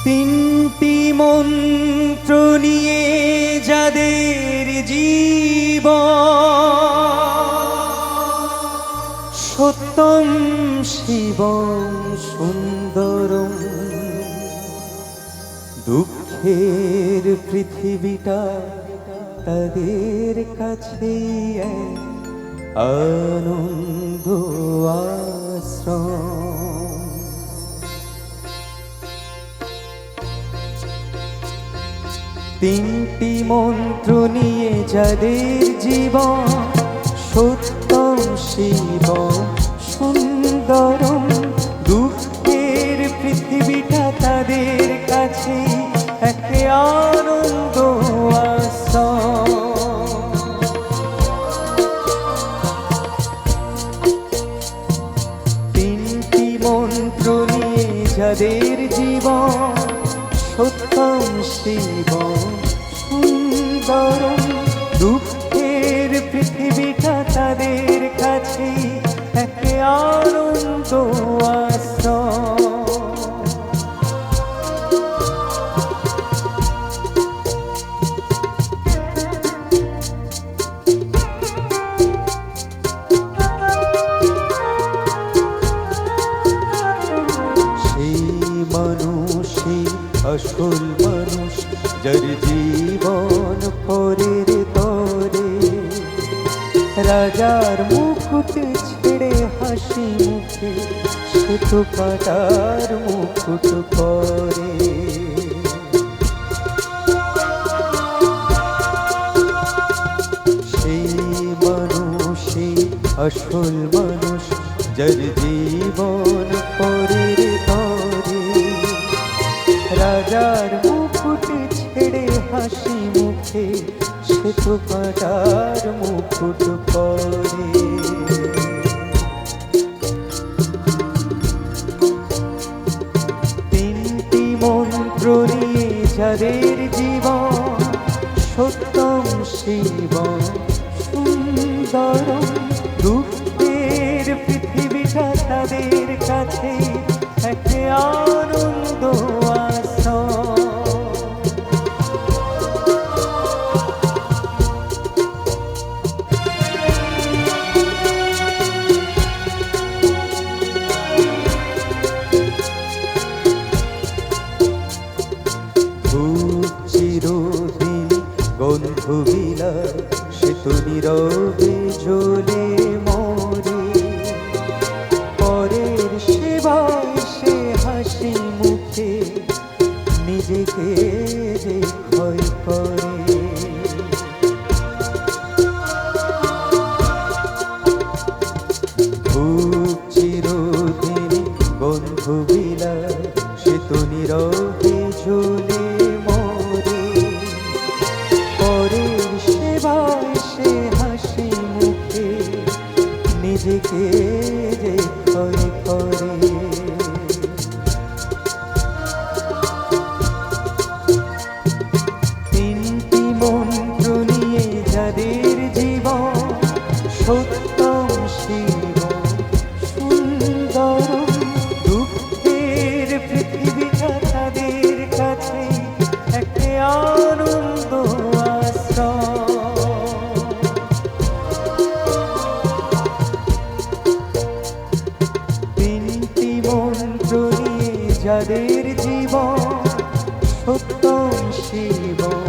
তিনটি মন্ত্র নিয়ে যাদের জীবন, সত্যম শিবম সুন্দরম। দুঃখের পৃথিবীটা তাদের কাছে আনন্দ আশ্রম। তিনটি মন্ত্র নিয়ে যাদের জীবন, সত্যম শিবম সুন্দরম। দুঃখের পৃথিবীটা তাদের কাছে এক আনন্দ আশ্রম। তিনটি মন্ত্র নিয়ে যাদের জীবন, সত্যম শিবম সুন্দরম। দুঃখের পৃথিবীটা তাদের কাছে এক আনন্দ আশ্রম। সেই মানুষই আসল মানুষ, যার জীবন পরের তরে। রাজার মুকুট ছেড়ে হাসি মুখে সে তো কাটার মুকুট পরে। সেই মানুষই আসল মানুষ, যার জীবন পরের তরে। রাজার মুকুট ছেড়ে হাসি মুখে সে তো কাটার মুকুট পরে। তিনটি মন্ত্র নিয়ে যাদের জীবন, সত্যম শিবম সুন্দরম। দুঃখের পৃথিবীটা তাদের কাছে এক আনন্দ আশ্রম। ধূপ চিরদিন গন্ধ বিলায়, সে তো নীরবে জ্বলে মরে। পরের সেবায় সে হাসি মুখে নিজেকে যে ক্ষয় করে। ধূপ চিরদিন গন্ধ বিলায়, সে তো নীরবে জ্বলে মরে। পরের সেবায় সে হাসি মুখে নিজেকে যে ক্ষয় করে। তিনটি মন্ত্র নিয়ে যাদের জীবন, সত্যম শিবম সুন্দরম। দুঃখের পৃথিবীটা তাদের কাছে এক আনন্দ আশ্রম। তিনটি মন্ত্র নিয়ে যাদের জীবন, সত্যম শিবম